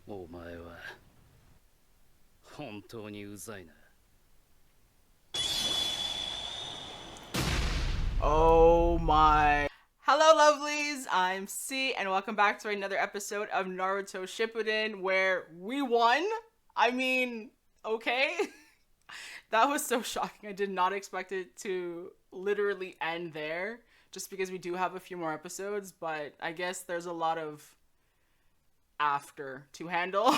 お前は本当にうざいな。Oh my. Hello, lovelies. I'm C, and welcome back to another episode of Naruto Shippuden, where we won. I mean, okay. That was so shocking. I did not expect it to literally end there, just because we do have a few more episodes, but I guess there's a lot of after to handle.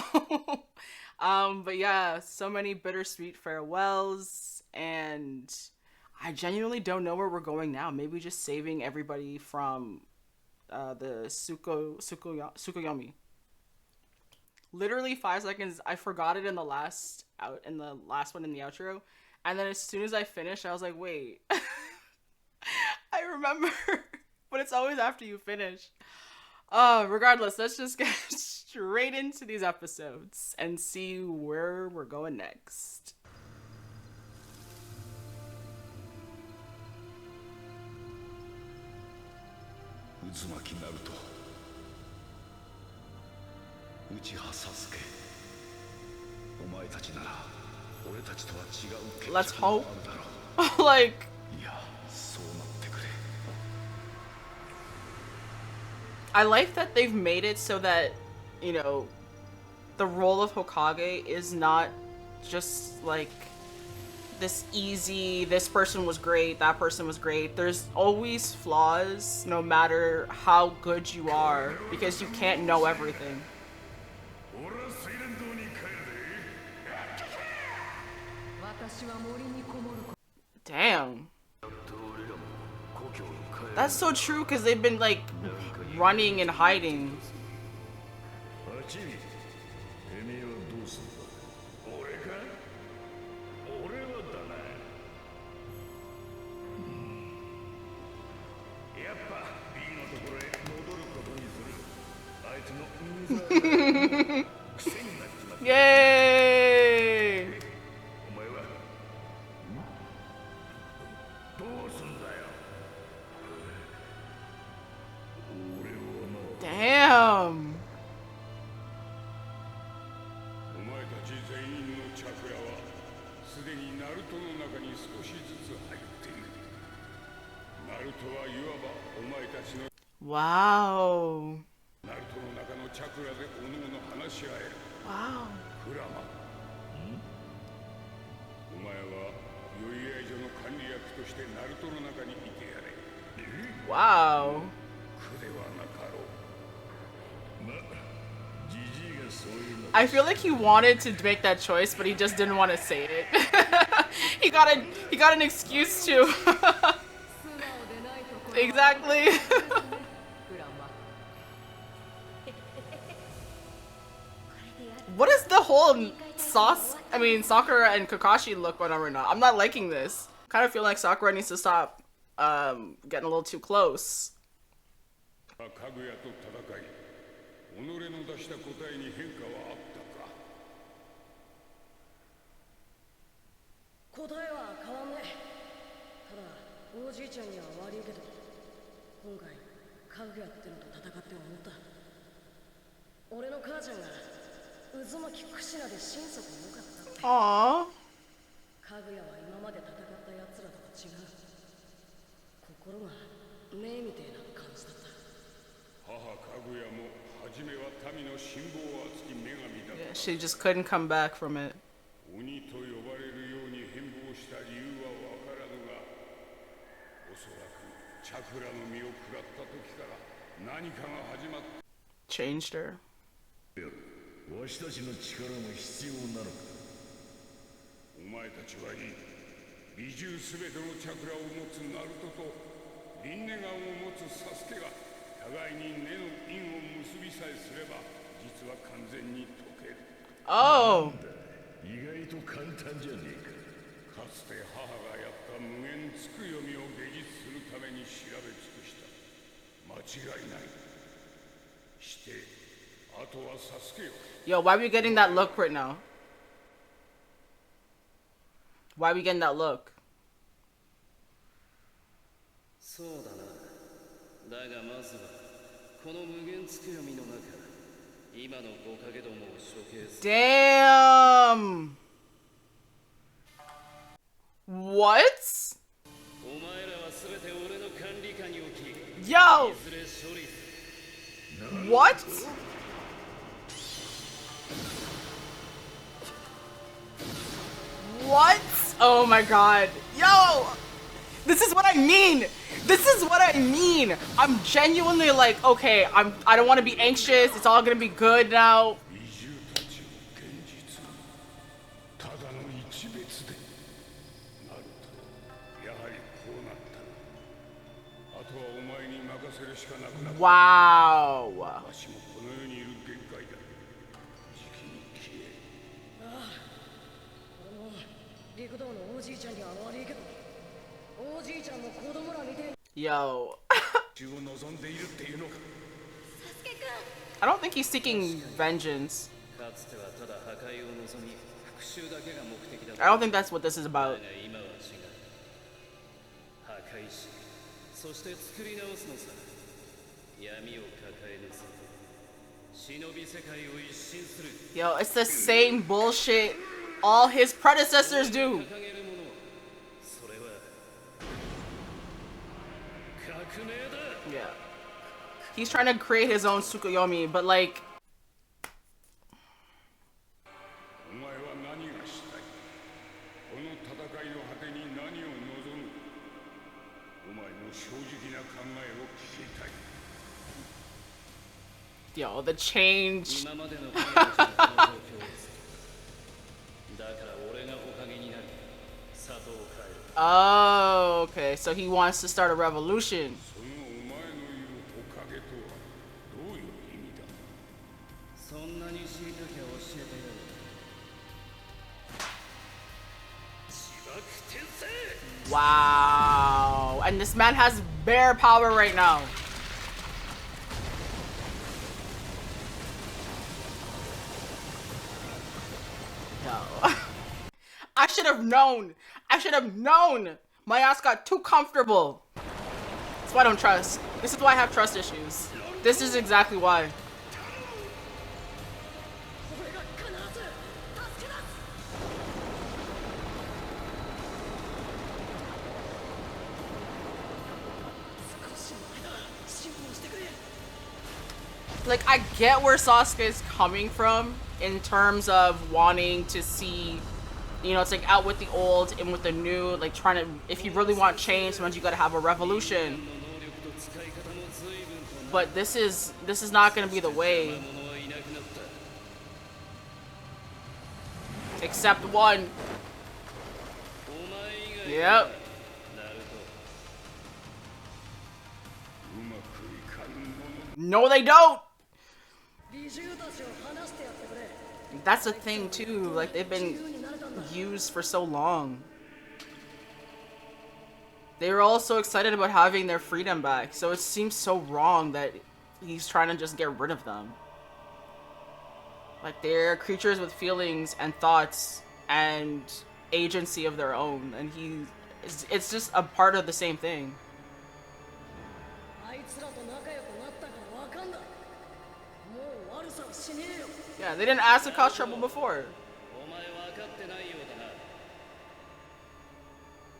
But yeah, so many bittersweet farewells, and I genuinely don't know where we're going now. Maybe just saving everybody from the Tsukuyomi. Literally 5 seconds. I forgot it in the last one in the outro, and then as soon as I finished, I was like, wait, I remember, but it's always after you finish. Regardless, let's just get straight into these episodes and see where we're going next. 渦巻きナルト、内葉サスケ、お前たちなら俺たちとは違う結 Let's 果があ hope. るだろう。 Like, いや、そうなってくれ。 I like that they've made it so that, you know, the role of Hokage is not just like this easy, this person was great, that person was great. There's always flaws no matter how good you are, because you can't know everything. Damn. That's so true, because they've been like running and hiding. Yay! Damn. お前たち全員のチャクラはすでにナルトの中に少しずつ入っている。ナルトはいわばお前たちの Wow. ナルトの中のチャクラでおのおの話し合える。 Wow. クラマ、お前は酔い合い所の管理役としてナルトの中にいてやれ。 Wow. 苦ではなかろう。ま、ジジイがそういうの。 I feel like he wanted to make that choice, but he just didn't want to say it. he got an excuse to. Exactly. What is the whole Sakura and Kakashi look going on right now? I'm not liking this. Kind of feel like Sakura needs to stop getting a little too close. かぐやと戦い、己の出した答えに変化はあったか。答えは変わんねえ。ただおじいちゃんには悪いけど、今回かぐやってのと戦って思った。俺の母ちゃんが渦巻きクシナで心底良かったって。 Aww. かぐやは今まで戦った奴らとは違う。心が目みてえな感じだった。母かぐやも初めは民の信望厚き女神だった。 She just couldn't come back from it. 鬼と呼ばれるように変貌した理由はわからぬが、おそらくチャクラの実を食らった時から何かが始まった。 Changed her. わしたちの力も必要なのか。お前たちはいい。美獣すべてのチャクラを持つナルトと輪廻眼を持つサスケが互いに根の因を結びさえすれば実は完全に解ける。 Oh. 意外と簡単じゃねえか。かつて母がやった無限つく読みを下実するために調べ尽くした。間違いない。して、あとはサスケよ。 Yo, why are we getting that look right now? Why are we getting that look? そうだな。だがまずはこの無限つく読みの中 Damn. What? Yo. What? What? Oh my god. Yo! This is what I mean! This is what I mean! I'm genuinely like, okay, I don't want to be anxious, it's all gonna be good now. 移住たちの現実ただの一別でなるとやはりこうなったあとはお前に任せるしかなくなった Wow. わしもこの世にいる限界だじきに消え俺も陸道のおじいちゃんには悪いけどおじいちゃんも子供らみてえに Yo. 死を望んでいるっていうのか I don't think he's seeking vengeance. かつてはただ破壊を望み復讐だけが目的だった I don't think that's what this is about. が今は違う破壊しそして作り直すのさ闇を抱えぬさ忍び世界を一新する Yo, it's the same bullshit all his predecessors do. 掲げるものそれは革命だ Yeah. He's trying to create his own Tsukuyomi, but like, お前は何がしたいこの戦いの果てに何を望むお前の正直な考えを聞きたい yo, the change. 今までの彼女のこの状況ですだから俺がおかげになり里を変える Oh, okay. So he wants to start a revolution. そのお前の言うおかげとはどういう意味だそんなに知りたきゃ教えてやる自爆転生 Wow. And this man has bear power right now. No. I should have known. I should have known. My ass got too comfortable. That's why I don't trust. This is why I have trust issues. This is exactly why. 俺が必ず助け出す Like, I get where Sasuke is coming from in terms of wanting to see, you know, it's like out with the old and with the new, like trying to, if you really want change, sometimes you gotta have a revolution. 能力と使い方も随分とな But this is not gonna be the way, 者はいなくなった except one. お前以外 Yep. ナルトうまくいかんもの No, they don't. 美獣たちを離してやってくれ That's the thing too. Like, they've been 自由になれたんだ used for so long. They were all so excited about having their freedom back, so it seems so wrong that he's trying to just get rid of them. Like, they're creatures with feelings and thoughts and agency of their own, and it's just a part of the same thing. あいつらと仲良くなったからわかんだもう悪さはしねえよ Yeah, they didn't ask to cause trouble before. お前分かってないようだな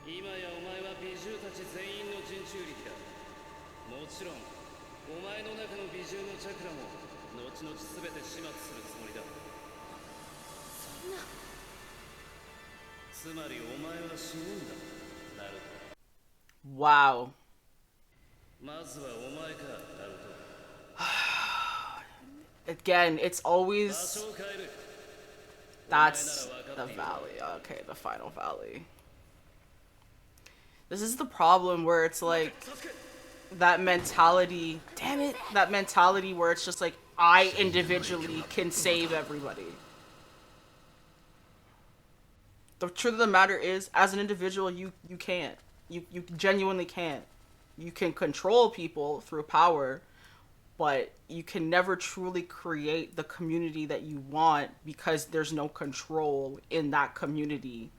今やお前は美獣たち全員の人中力だもちろんお前の中の美獣のチャクラも後々全て始末するつもりだつまりお前は死ぬんだナルト Wow. まずはお前かナルト Again, it's 場 always 所を変える that's the valley. Okay, the final valley. This is the problem where it's like that mentality. Damn it, that mentality where it's just like I individually can save everybody. The truth of the matter is, as an individual, you can't. You genuinely can't. You can control people through power, but you can never truly create the community that you want because there's no control in that community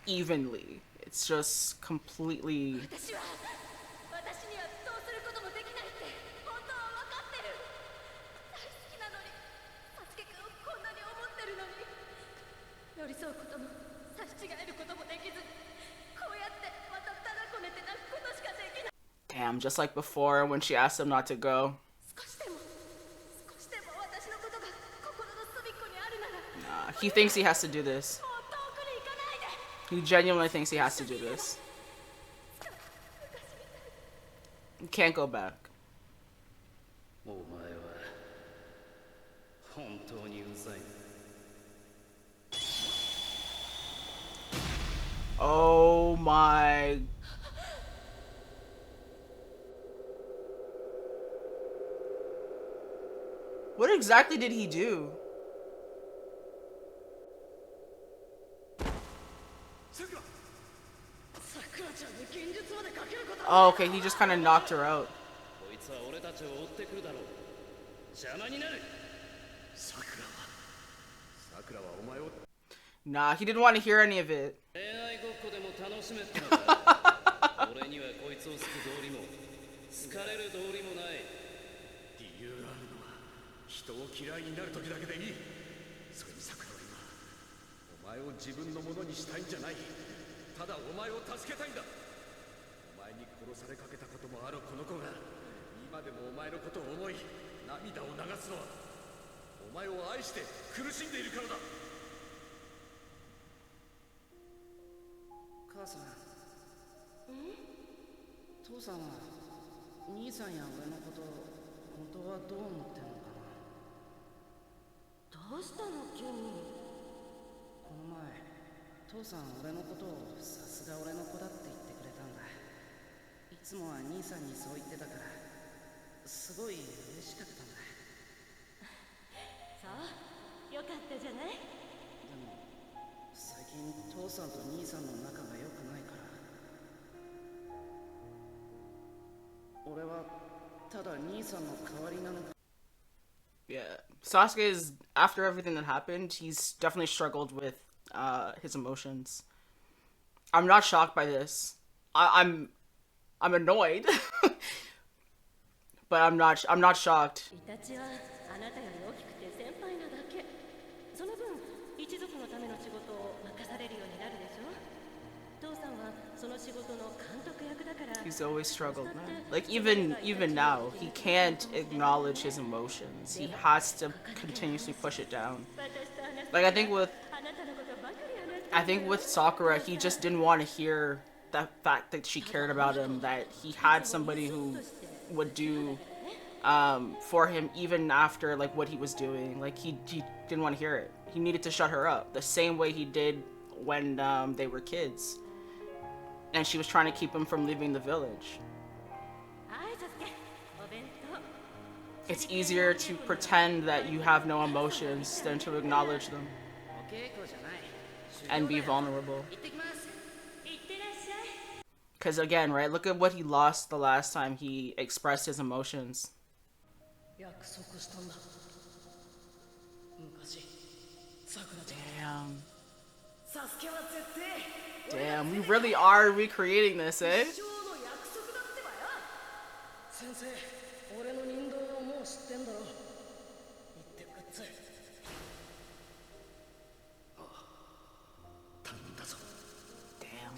evenly. It's just completely 私は私にはどうすることもできないって本当は分かってる大好きなのに寄り添うことも差し違えることもできず、こうやってまたただこねて泣くことしかできない。 Damn, just like before when she asked him not to go. 少しでも私のことが心の隅っこにあるなら、 He thinks he has to do this. もう遠くに行かないで。 He genuinely thinks he has to do this. You can't go back. お前は本当にうざい。 Oh my. What exactly did he do? Oh, okay, he just kind of knocked her out. こいつは俺たちを追ってくるだろう。邪魔になる。さくらはお前を Nah, he didn't want to hear any of it. 恋愛ごっこでも楽しめってのか。俺にはこいつを好く道理も好かれる道理もない。理由があるのは人を嫌いになる時だけでいい。それにさくらは今お前を自分のものにしたいんじゃない。ただお前を助けたいんだ。お前に殺されかけたこともあるこの子が今でもお前のことを思い涙を流すのはお前を愛して苦しんでいるからだ。母さん、父さんは兄さんや俺のこと本当はどう思ってんのかな。どうしたの急に。この前父さん俺のことをさすが俺の子だって言ってくれたんだ。いつもは兄さんにそう言ってたからすごい嬉しかったんだ。そうよかったじゃない。でも最近父さんと兄さんの仲が良くないから俺はただ兄さんの代わりなのか。 Yeah, Sasuke is, after everything that happened, he's definitely struggled with his emotions. I'm not shocked by this. I'm annoyed, but I'm not shocked. イタチはあなたより大きくて先輩なだけ。その分一族のための仕事を任されるようになるでしょ。父さんはその仕事の監督役だから。 He's always struggled, man. Like even now, he can't acknowledge his emotions. He has to continuously push it down. Like I think with Sakura, he just didn't want to hear the fact that she cared about him, that he had somebody who would do for him even after like what he was doing. Like he didn't want to hear it. He needed to shut her up the same way he did when they were kids. And she was trying to keep him from leaving the village. It's easier to pretend that you have no emotions than to acknowledge them and be vulnerable. Because again, right, look at what he lost the last time he expressed his emotions. 約束したんだ。昔さくらちゃん。 Damn. サスケは絶対 Damn, we really are recreating this, eh? 一生の約束だってばよ。先生、俺の人道をもう知ってんだろ。言ってくっつい。ああ、頼んだぞ。 Damn.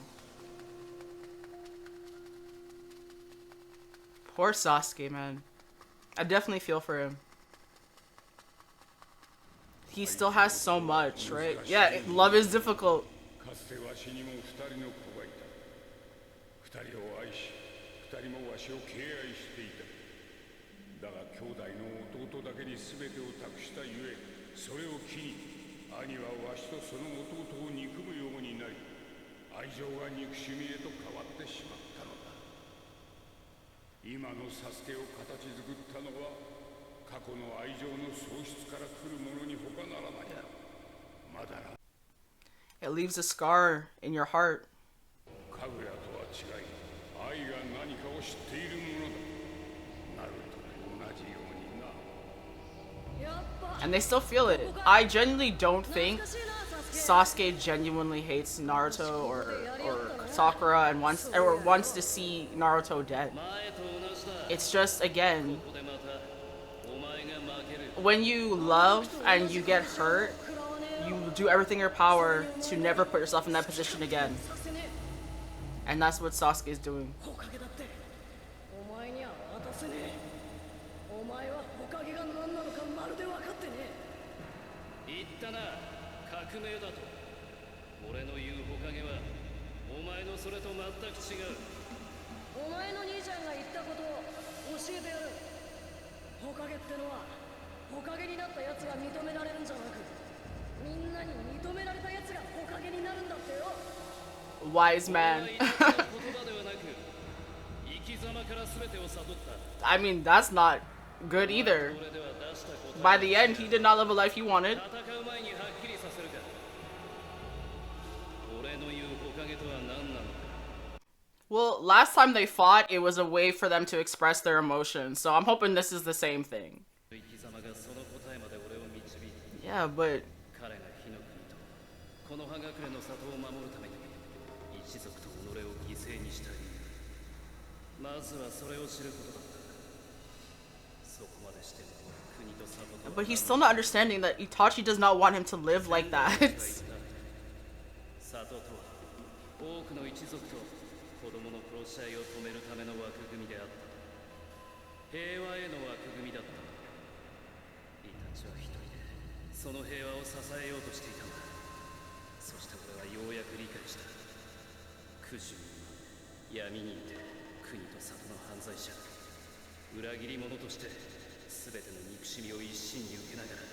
Poor Sasuke, man. I definitely feel for him. He still has so much, right? Yeah, love is difficult. かつてわしにも二人の子がいた。二人を愛し、二人もわしを敬愛していた。だが兄弟の弟だけに全てを託したゆえ、それを機に兄はわしとその弟を憎むようになり、愛情が憎しみへと変わってしまったのだ。今のサスケを形作ったのは過去の愛情の喪失から来るものに他ならない。まだな。 It leaves a scar in your heart. かぐやとは違い、愛が何かを知っているものだ。ナルトと同じようにな。やっぱ And they still feel it. I genuinely don't think Sasuke genuinely hates Naruto or Sakura and wants to see Naruto dead. 前と同じだ。 It's just, again, ここでまたお前が負ける。 when you love and you get hurt, you do everything in your power to never put yourself in that position again. And that's what Sasuke is doing. おかげだってお前には渡せねえ。お前はおかげが何なのかまるで分かってねえ。言ったな、革命だと。俺の言うおかげはお前のそれと全く違う。お前の兄ちゃんが言ったことを教えてやる。おかげってのはおかげになったやつが認められるんじゃなく、みんなに認められたやつがおかげになるんだってよ。 Wise man. I mean, that's not good either. By the end, he did not live a life he wanted. Well, last time they fought, it was a way for them to express their emotions. So I'm hoping this is the same thing. Yeah, but... 一族と己を犠牲にしたい。まずはそれを知ることだった。そこまでして国と里と。 But he's still not understanding that Itachi does not want him to live like that. 里とは多くの一族と子供の殺し合いを止めるための枠組みであった。平和への枠組みだった。イタチは一人でその平和を支えようとしていたんだ。そして俺はようやく理解した。 クジュ闇にいて国と里の犯罪者裏切り者として全ての憎しみを一身に受けながら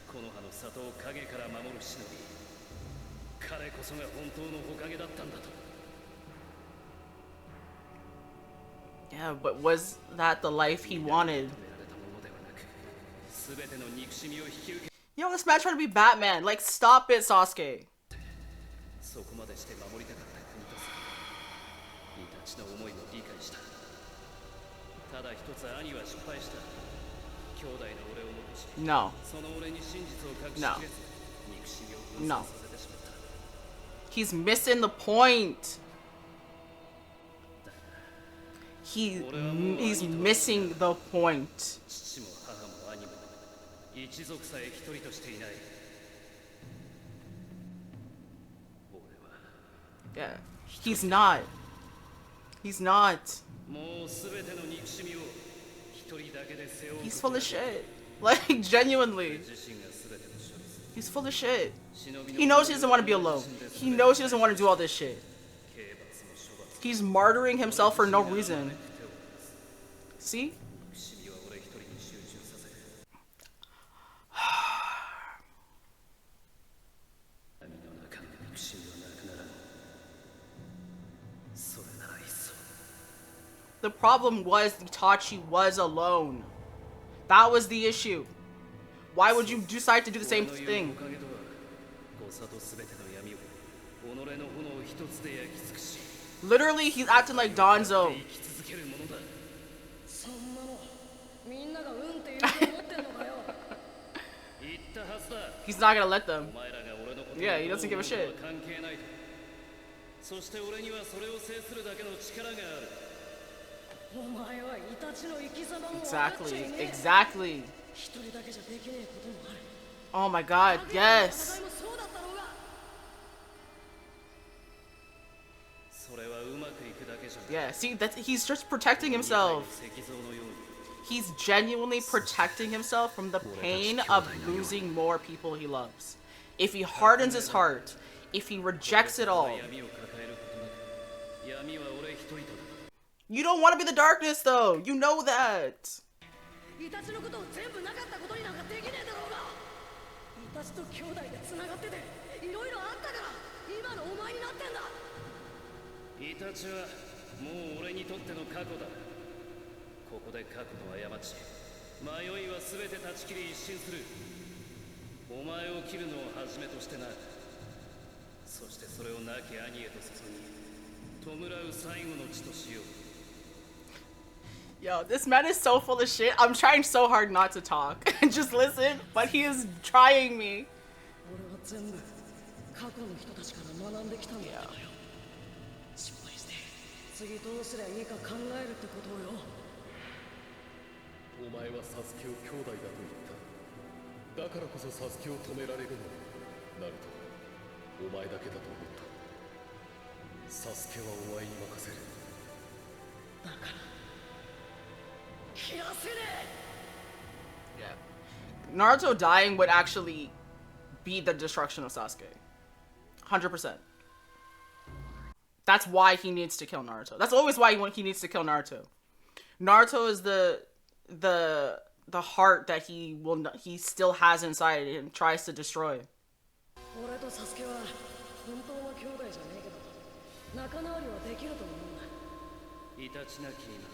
この葉の里を影から守る忍び彼こそが本当のおかげだったんだと Yeah, but was that the life he wanted? Yo, this man trying to be Batman. Like, stop it, Sasuke. そこまでして守りたかった国とさイタチの思いも理解したただ一つ兄は失敗した兄弟の俺を残し No. その俺に真実を隠し No. きれず憎しみを分散させてしまった He's missing the point. He's missing the point. 父も母も兄も一族さえ一人としていない Yeah, he's not. He's not. He's full of shit. Like, genuinely. He's full of shit. He knows he doesn't want to be alone. He knows he doesn't want to do all this shit. He's martyring himself for no reason. See? The problem was Itachi was alone. That was the issue. Why would you decide to do the same thing? Literally, he's acting like Donzo. He's not gonna let them. Yeah, he doesn't give a shit. Exactly, exactly. Oh my god, yes. Yeah, see, he's just protecting himself. He's genuinely protecting himself from the pain of losing more people he loves. If he hardens his heart, if he rejects it all. You don't want to be the darkness though, you know that. Yo, this man is so full of shit. I'm trying so hard not to talk and just listen, but he is trying me. Yeah. 次どうすりゃいいか考えるってことよ。お前はサスケを兄弟だと言った。だからこそサスケを止められるのナルト、お前だけだと思った。サスケはお前に任せる。だから切らせねえ。 Yeah. Naruto dying would actually be the destruction of Sasuke. 100%. That's why he needs to kill Naruto. That's always why he needs to kill Naruto. Naruto is the heart that he still has inside and tries to destroy. 俺とサスケは本当の兄弟じゃねえけど仲直りはできると思うんだ。いたちなき今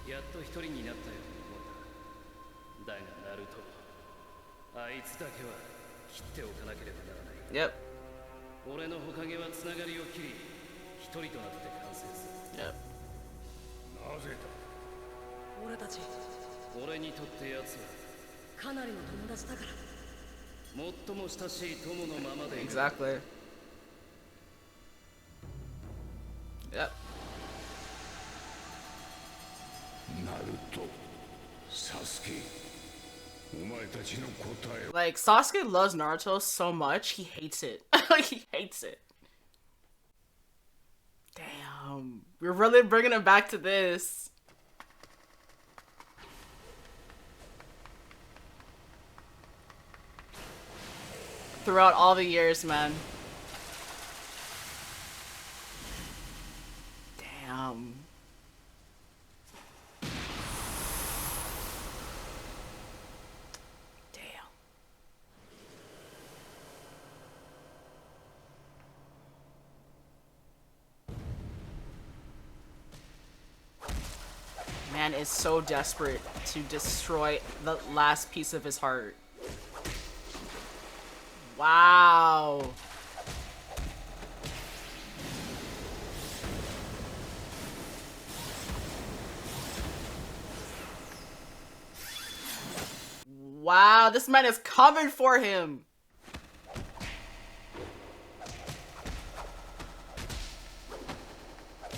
やっと一人になったように思った。だがナルト、あいつだけは切っておかなければならない。 Yep. 俺の火影はつながりを切り一人となって完成する。 Yep. なぜだ。俺たち俺にとって奴はかなりの友達だから。最も親しい友のままでいる。 Exactly. Yep. ナルト、サスケ、お前たちの答えを。 Like, Sasuke loves Naruto so much, he hates it. He hates it. Damn. We're really bringing him back to this. Throughout all the years, man. Damn. Damn. Man is so desperate to destroy the last piece of his heart. Wow. Wow, this man is coming for him.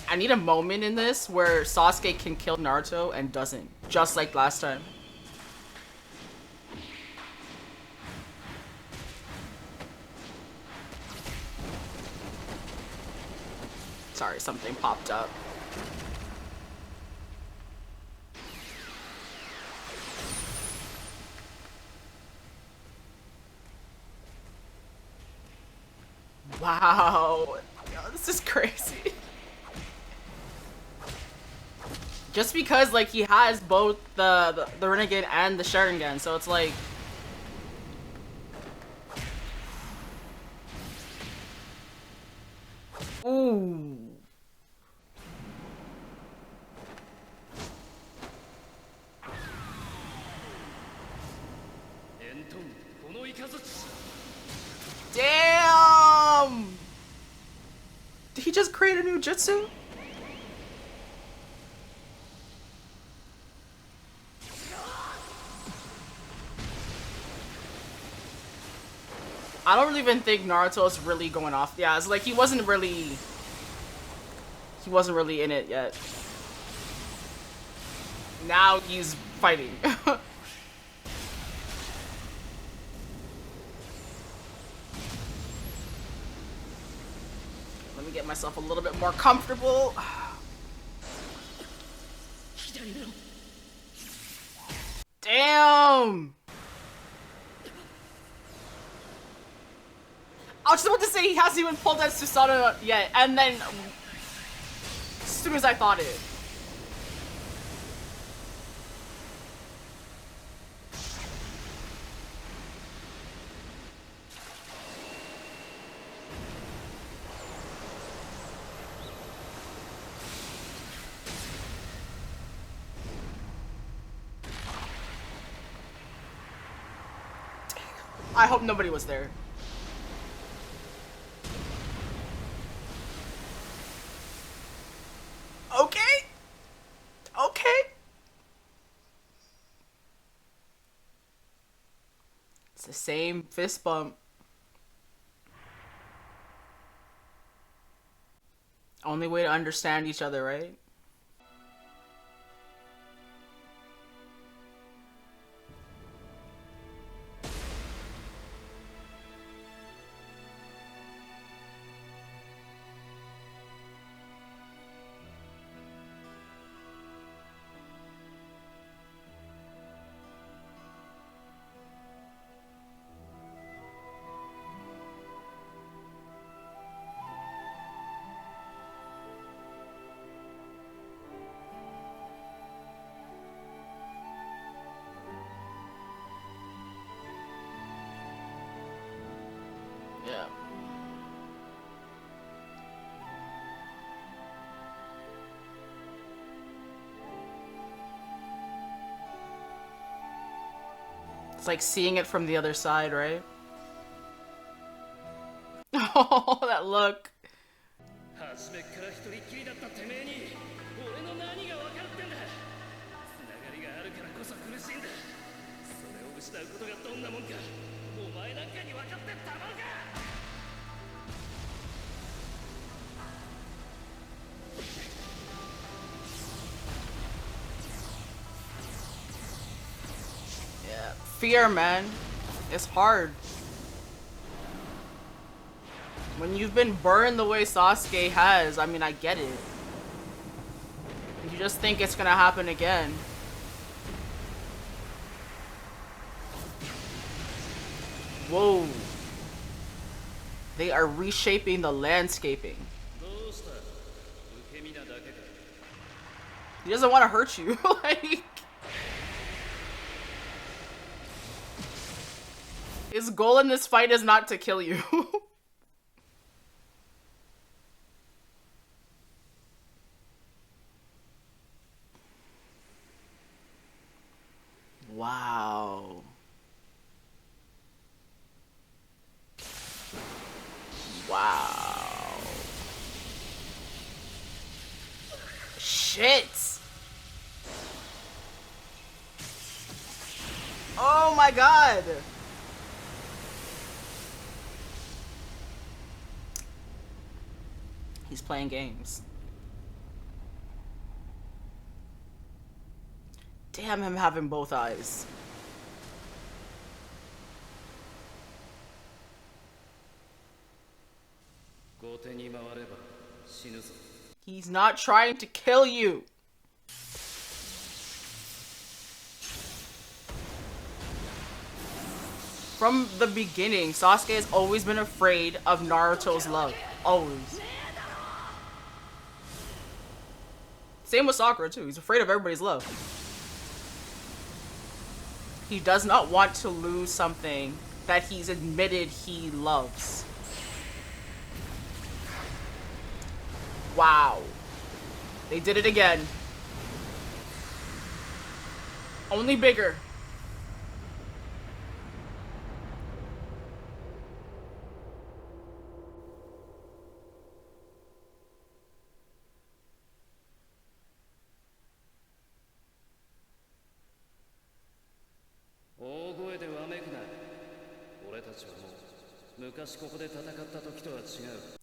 I need a moment in this where Sasuke can kill Naruto and doesn't, just like last time. Sorry, something popped up. Wow. Yo, this is crazy. Just because, like, he has both the Renegade and the Sharingan, so it's like... Ooh. Damn! Did he just create a new jutsu? I don't even think Naruto's really going off. Yeah, it's like he wasn't really in it yet. Now he's fighting. Let me get myself a little bit more comfortable. Damn! I was just about to say he hasn't even pulled that Susanoo yet, and then as soon as I thought it. I hope nobody was there. Okay. Okay. It's the same fist bump. Only way to understand each other, right? like seeing it from the other side, right? Oh, that look. 初めっから一人っきりだったてめえに俺の何が分かってんだ。つながりがあるからこそ苦しいんだ。それを失うことがどんなもんかお前なんかに分かってたまるか。 Yeah, fear, man. It's hard. When you've been burned the way Sasuke has, I mean, I get it. You just think it's gonna happen again. Whoa. They are reshaping the landscaping. He doesn't want to hurt you. Like, his goal in this fight is not to kill you. Wow. Wow. Shit. Oh my god. He's playing games. Damn him having both eyes. He's not trying to kill you. From the beginning, Sasuke has always been afraid of Naruto's love. Always. Same with Sakura too. He's afraid of everybody's love. He does not want to lose something that he's admitted he loves. Wow. They did it again. Only bigger.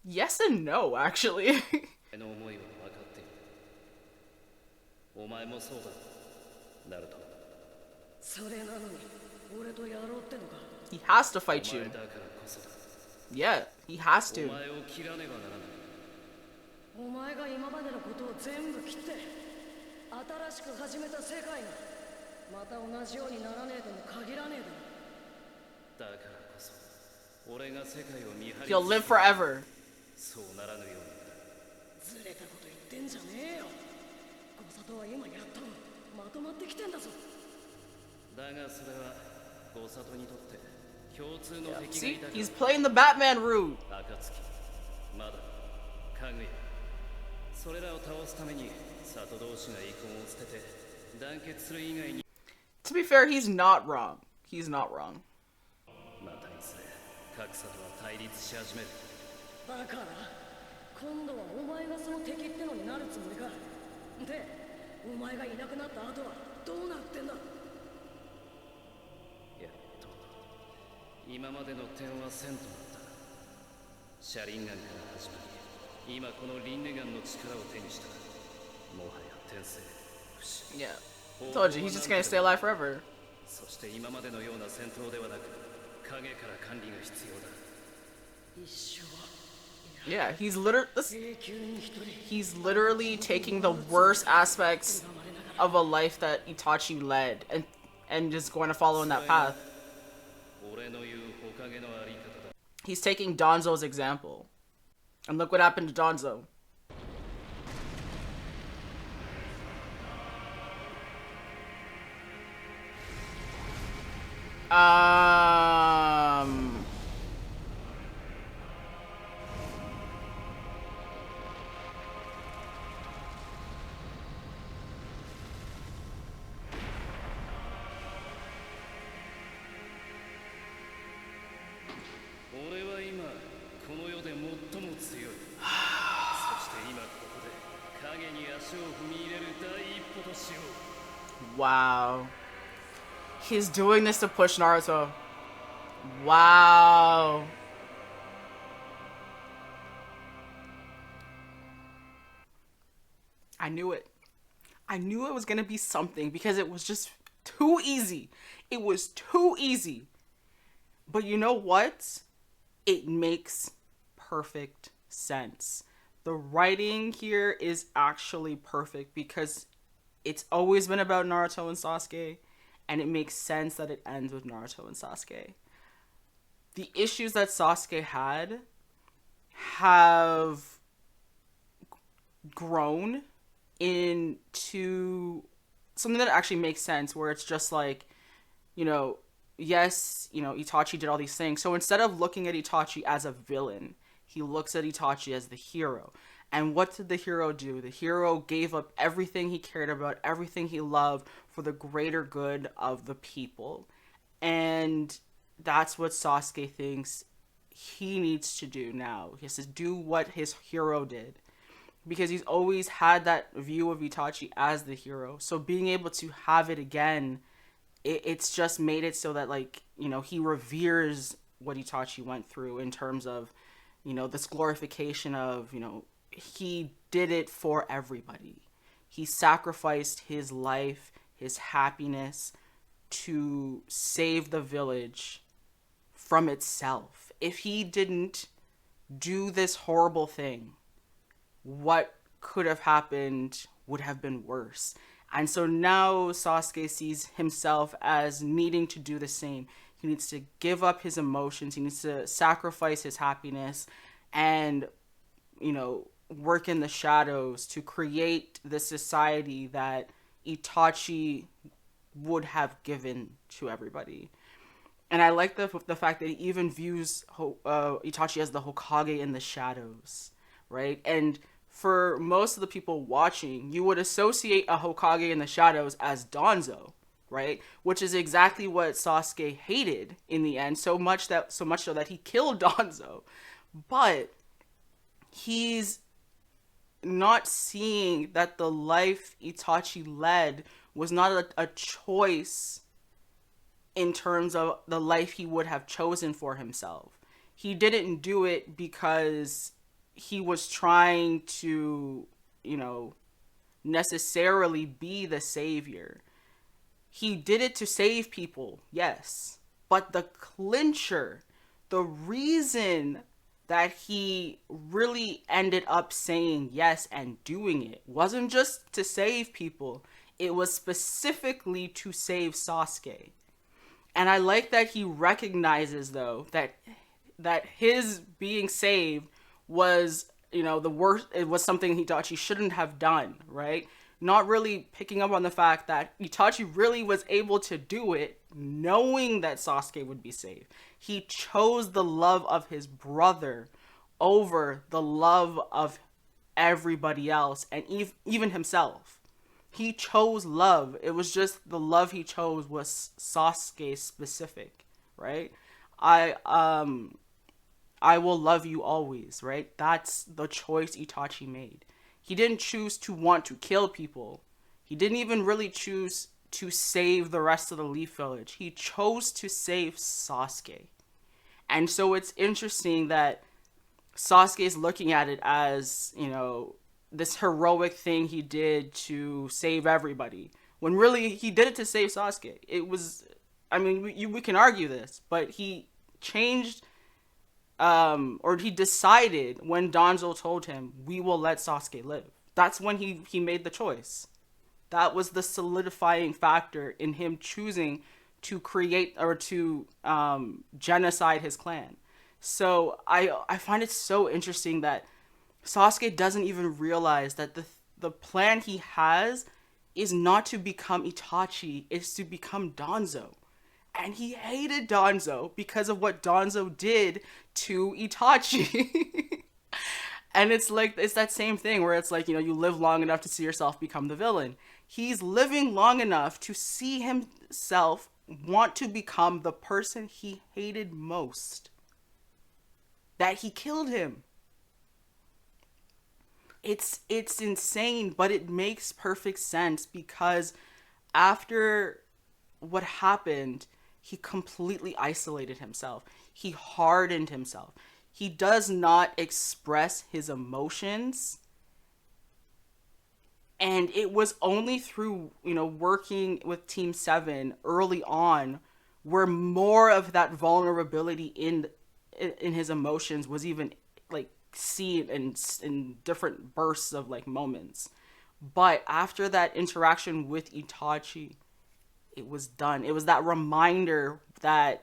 Yes and no, actually. He has to fight you. Yeah, he has to. He'll live forever. Yeah, see, he's playing the Batman route. To be fair, he's not wrong. He's not wrong. Yeah, told you, he's just gonna stay alive forever. Yeah, he's literally taking the worst aspects of a life that Itachi led and just going to follow in that path. He's taking Danzo's example. And look what happened to Danzo. 強い。そして今ここで影に足を踏み入れる第一歩としよう。 Wow. He's doing this to push Naruto. Wow. I knew it. I knew it was going to be something because it was just too easy. It was too easy. But you know what? It makes perfect sense. The writing here is actually perfect because it's always been about Naruto and Sasuke, and it makes sense that it ends with Naruto and Sasuke. The issues that Sasuke had have grown into something that actually makes sense, where it's just like, yes, Itachi did all these things. So instead of looking at Itachi as a villain, he looks at Itachi as the hero. And what did the hero do? The hero gave up everything he cared about, everything he loved, for the greater good of the people. And that's what Sasuke thinks he needs to do now. He has to do what his hero did, because he's always had that view of Itachi as the hero. So being able to have it again, it's just made it so that, he reveres what Itachi went through in terms of, this glorification of, he did it for everybody. He sacrificed his life, his happiness, to save the village from itself. If he didn't do this horrible thing, what could have happened would have been worse. And so now Sasuke sees himself as needing to do the same. He needs to give up his emotions. He needs to sacrifice his happiness and, work in the shadows to create the society that Itachi would have given to everybody. And I like the fact that he even views Itachi as the Hokage in the shadows, right? And for most of the people watching, you would associate a Hokage in the shadows as Danzo, right? Which is exactly what Sasuke hated in the end, so much so that he killed Danzo. But he's not seeing that the life Itachi led was not a choice in terms of the life he would have chosen for himself. He didn't do it because he was trying to, necessarily be the savior. He did it to save people, yes. But the clincher, the reason that he really ended up saying yes and doing it wasn't just to save people. It was specifically to save Sasuke. And I like that he recognizes, though, that his being saved was, the worst. It was something Itachi shouldn't have done, right? Not really picking up on the fact that Itachi really was able to do it knowing that Sasuke would be saved. He chose the love of his brother over the love of everybody else, and even himself. He chose love. It was just the love he chose was Sasuke specific, right? I will love you always, right? That's the choice Itachi made. He didn't choose to want to kill people. He didn't even really choose to save the rest of the Leaf Village. He chose to save Sasuke. And so it's interesting that Sasuke is looking at it as, this heroic thing he did to save everybody, when really he did it to save Sasuke. It was, we can argue this, but he changed, or he decided when Danzo told him, we will let Sasuke live. That's when he made the choice. That was the solidifying factor in him choosing to create or to genocide his clan. So I find it so interesting that Sasuke doesn't even realize that the plan he has is not to become Itachi, it's to become Danzo. And he hated Danzo because of what Danzo did to Itachi. And it's that same thing where it's like, you live long enough to see yourself become the villain. He's living long enough to see himself want to become the person he hated most. That he killed him. it's insane, but it makes perfect sense because after what happened, he completely isolated himself. He hardened himself. He does not express his emotions. And it was only through, working with Team 7 early on where more of that vulnerability in his emotions was even like seen in different bursts of like moments. But after that interaction with Itachi, it was done. It was that reminder that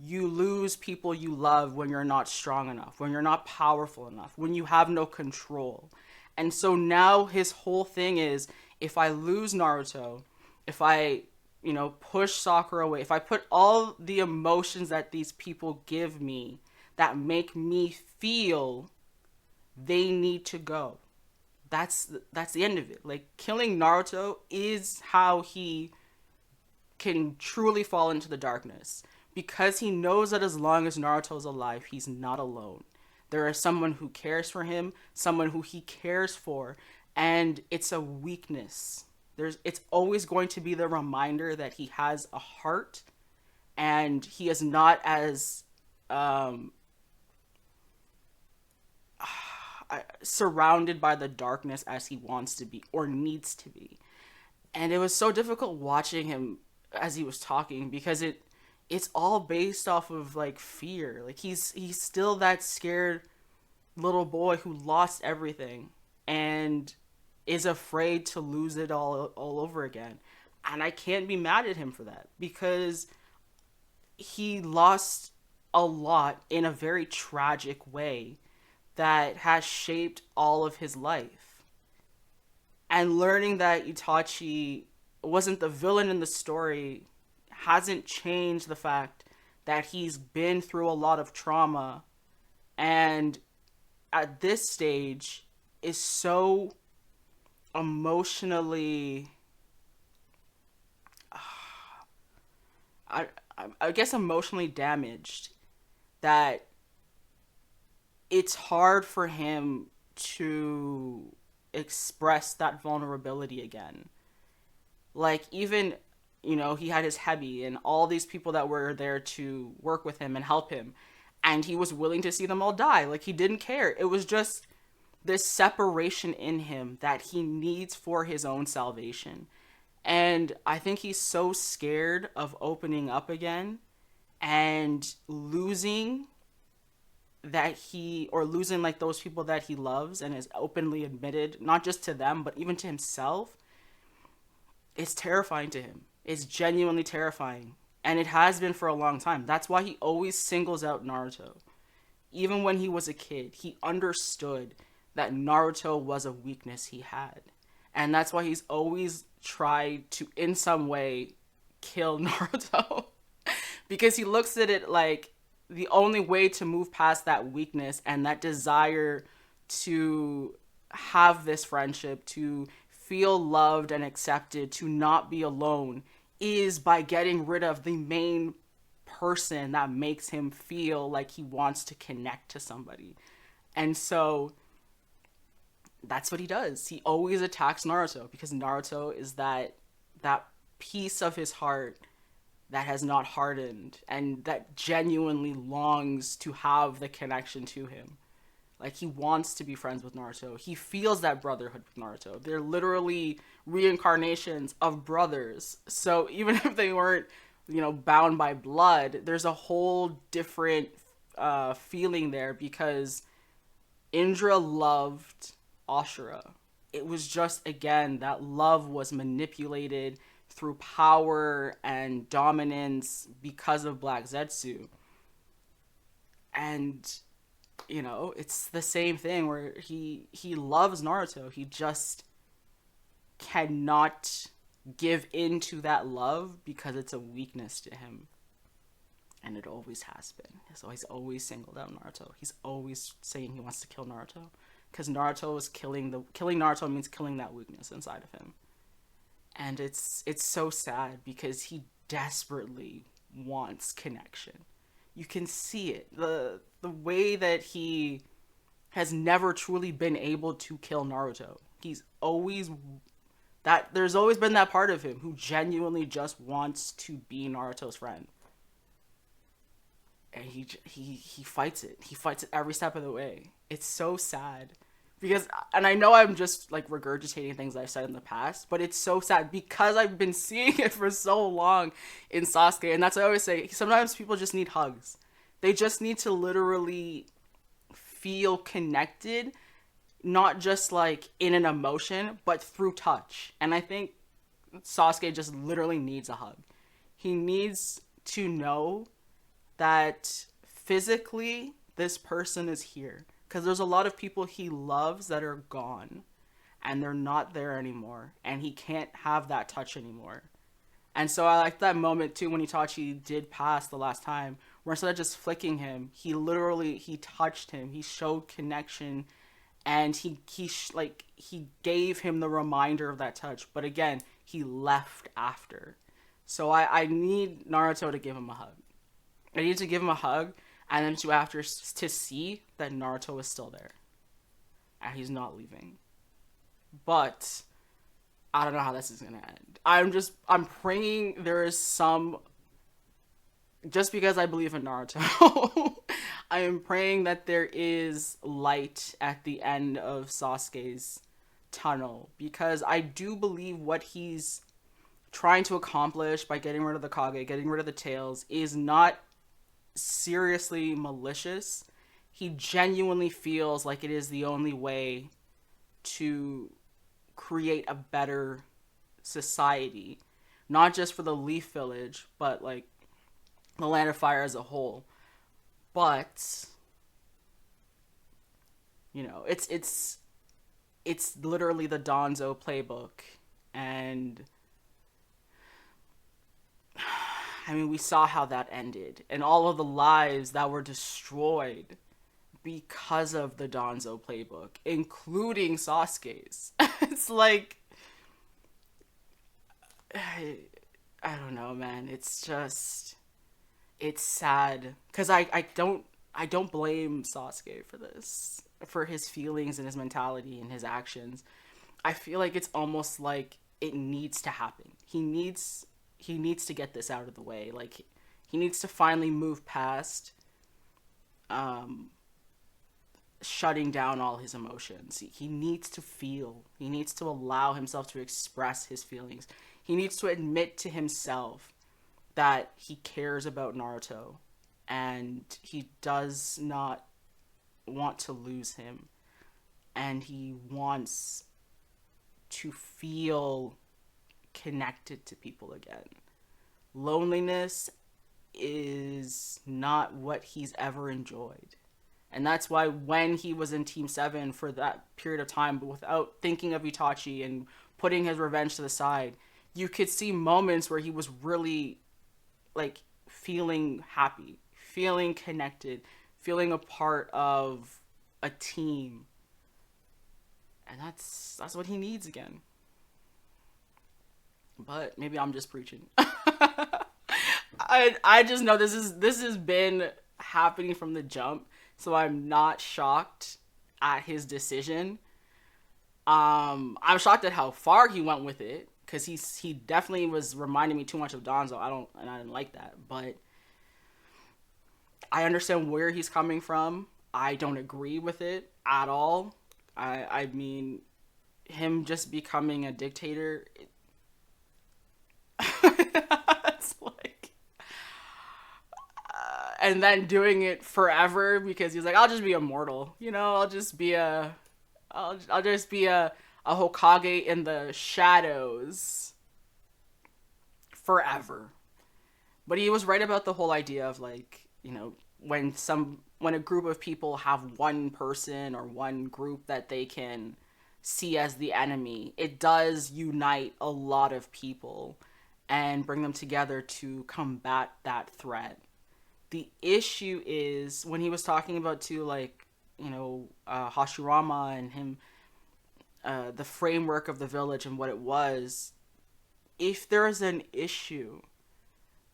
you lose people you love when you're not strong enough, when you're not powerful enough, when you have no control. And so now his whole thing is, if I lose Naruto, if I, push Sakura away, if I put all the emotions that these people give me that make me feel, they need to go. That's the end of it. Like, killing Naruto is how he can truly fall into the darkness, because he knows that as long as Naruto's alive, he's not alone. There is someone who cares for him, someone who he cares for, and it's a weakness. It's always going to be the reminder that he has a heart, and he is not as surrounded by the darkness as he wants to be or needs to be. And it was so difficult watching him as he was talking, because it's all based off of like fear. Like he's still that scared little boy who lost everything and is afraid to lose it all over again. And I can't be mad at him for that, because he lost a lot in a very tragic way that has shaped all of his life. And learning that Itachi wasn't the villain in the story hasn't changed the fact that he's been through a lot of trauma, and at this stage is so emotionally I guess emotionally damaged that it's hard for him to express that vulnerability again. Like, even, he had his Hebi and all these people that were there to work with him and help him, and he was willing to see them all die. Like, he didn't care. It was just this separation in him that he needs for his own salvation. And I think he's so scared of opening up again and losing losing like those people that he loves and is openly admitted, not just to them, but even to himself. It's terrifying to him. It's genuinely terrifying. And it has been for a long time. That's why he always singles out Naruto. Even when he was a kid, he understood that Naruto was a weakness he had. And that's why he's always tried to, in some way, kill Naruto. Because he looks at it like the only way to move past that weakness and that desire to have this friendship, to feel loved and accepted, to not be alone, is by getting rid of the main person that makes him feel like he wants to connect to somebody. And so that's what he does. He always attacks Naruto because Naruto is that piece of his heart that has not hardened and that genuinely longs to have the connection to him. Like, he wants to be friends with Naruto. He feels that brotherhood with Naruto. They're literally reincarnations of brothers. So even if they weren't, bound by blood, there's a whole different feeling there, because Indra loved Ashura. It was just, again, that love was manipulated through power and dominance because of Black Zetsu. And it's the same thing where he loves Naruto. He just cannot give in to that love because it's a weakness to him. And it always has been. So he's always singled out Naruto. He's always saying he wants to kill Naruto. Because Naruto is killing Naruto means killing that weakness inside of him. And it's so sad because he desperately wants connection. You can see it. The way that he has never truly been able to kill Naruto. He's always that there's always been that part of him who genuinely just wants to be Naruto's friend. And he fights it. He fights it every step of the way. It's so sad. Because, and I know I'm just like regurgitating things I've said in the past, but it's so sad because I've been seeing it for so long in Sasuke. And that's what I always say. Sometimes people just need hugs. They just need to literally feel connected, not just like in an emotion, but through touch. And I think Sasuke just literally needs a hug. He needs to know that physically this person is here. Because there's a lot of people he loves that are gone and they're not there anymore, and he can't have that touch anymore. And so I like that moment too when Itachi did pass the last time, where instead of just flicking him, he touched him, he showed connection, and he gave him the reminder of that touch. But again, he left after. So I need Naruto to give him a hug. I need to give him a hug, and then to see that Naruto is still there and he's not leaving. But I don't know how this is gonna end. I'm praying there is some, just because I believe in Naruto, I am praying that there is light at the end of Sasuke's tunnel, because I do believe what he's trying to accomplish by getting rid of the Kage, getting rid of the tails, is not seriously malicious. He genuinely feels like it is the only way to create a better society, not just for the Leaf Village, but like the Land of Fire as a whole. But you know, it's literally the Danzo playbook, and I mean, we saw how that ended, and all of the lives that were destroyed because of the Danzo playbook, including Sasuke's. It's like, I don't know, man. It's just, it's sad, because I don't blame Sasuke for this, for his feelings and his mentality and his actions. I feel like it's almost like it needs to happen. He needs to get this out of the way. Like, he needs to finally move past shutting down all his emotions. He needs to feel. He needs to allow himself to express his feelings. He needs to admit to himself that he cares about Naruto and he does not want to lose him, and he wants to feel connected to people again. Loneliness is not what he's ever enjoyed. And that's why when he was in Team 7 for that period of time, but without thinking of Itachi and putting his revenge to the side, you could see moments where he was really like feeling happy, feeling connected, feeling a part of a team. And that's what he needs again. But maybe I'm just preaching. I just know this has been happening from the jump, so I'm not shocked at his decision. I'm shocked at how far he went with it, because he definitely was reminding me too much of Danzo. I didn't like that, but I understand where he's coming from. I don't agree with it at all. I mean, him just becoming a dictator, it's like, and then doing it forever because he's like, I'll just be immortal, you know, I'll just be a Hokage in the shadows forever. But he was right about the whole idea of, like, you know, when a group of people have one person or one group that they can see as the enemy, it does unite a lot of people and bring them together to combat that threat. The issue is when he was talking about too, like, you know, Hashirama and him, the framework of the village and what it was. If there's an issue,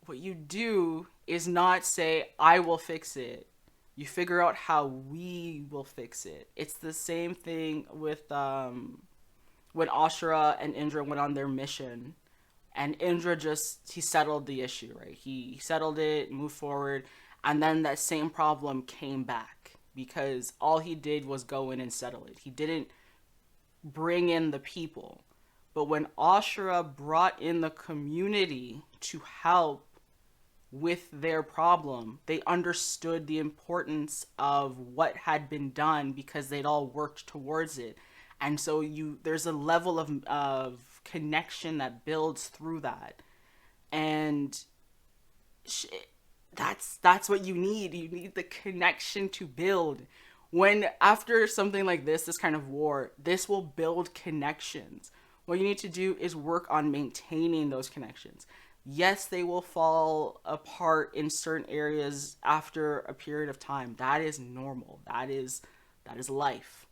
what you do is not say, I will fix it. You figure out how we will fix it. It's the same thing with when Ashura and Indra went on their mission, and Indra he settled the issue, right? He settled it, moved forward, and then that same problem came back because all he did was go in and settle it. He didn't bring in the people. But when Ashura brought in the community to help with their problem, they understood the importance of what had been done because they'd all worked towards it. And so there's a level of connection that builds through that. And that's what you need. You need the connection to build. When after something like this kind of war, this will build connections. What you need to do is work on maintaining those connections. Yes, they will fall apart in certain areas after a period of time. That is normal. That is life.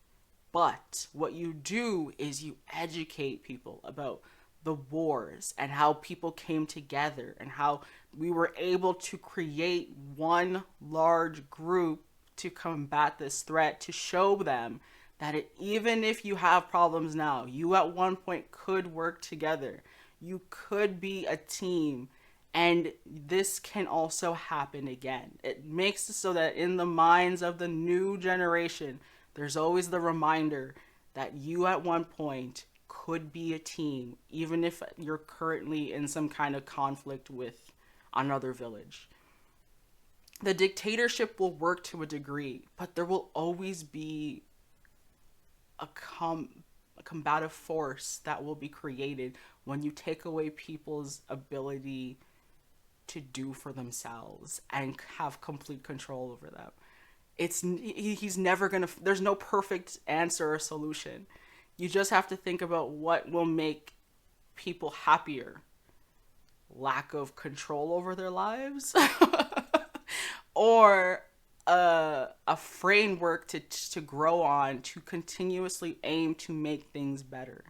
But what you do is you educate people about the wars and how people came together and how we were able to create one large group to combat this threat, to show them that even if you have problems now, you at one point could work together. You could be a team, and this can also happen again. It makes it so that in the minds of the new generation, there's always the reminder that you at one point could be a team, even if you're currently in some kind of conflict with another village. The dictatorship will work to a degree, but there will always be a combative force that will be created when you take away people's ability to do for themselves and have complete control over them. He's never gonna, there's no perfect answer or solution. You just have to think about what will make people happier. Lack of control over their lives or a framework to grow on, to continuously aim to make things better.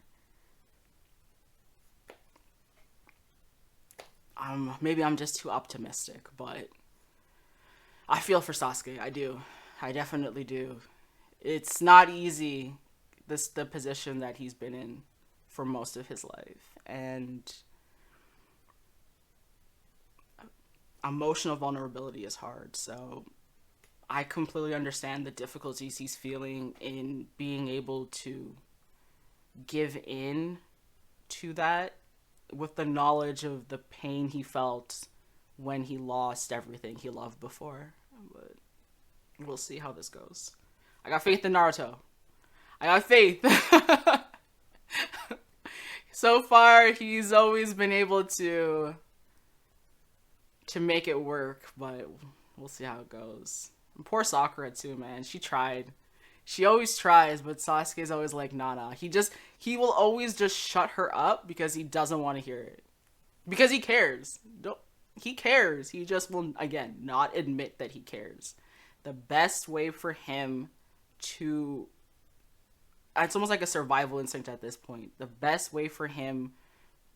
Maybe I'm just too optimistic, but I feel for Sasuke. I do. I definitely do. It's not easy, the position that he's been in for most of his life. And emotional vulnerability is hard. So I completely understand the difficulties he's feeling in being able to give in to that with the knowledge of the pain he felt when he lost everything he loved before. But we'll see how this goes. I got faith in Naruto. I got faith. So far, he's always been able to make it work, but we'll see how it goes. And poor Sakura too, man. She tried. She always tries, but Sasuke's always like, nah. He will always just shut her up because he doesn't want to hear it. Because he cares. He cares. He just will, again, not admit that he cares. The best way for him to... It's almost like a survival instinct at this point. The best way for him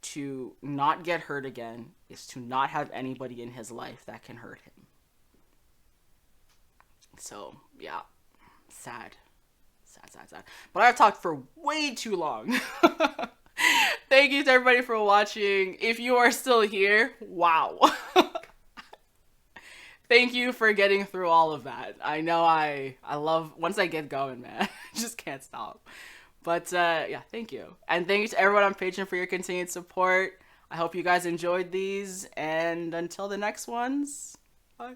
to not get hurt again is to not have anybody in his life that can hurt him. So, yeah. Sad. But I've talked for way too long. Thank you to everybody for watching. If you are still here, wow. Thank you for getting through all of that. I know I love, once I get going, man, I just can't stop. But yeah, thank you. And thank you to everyone on Patreon for your continued support. I hope you guys enjoyed these, and until the next ones, bye.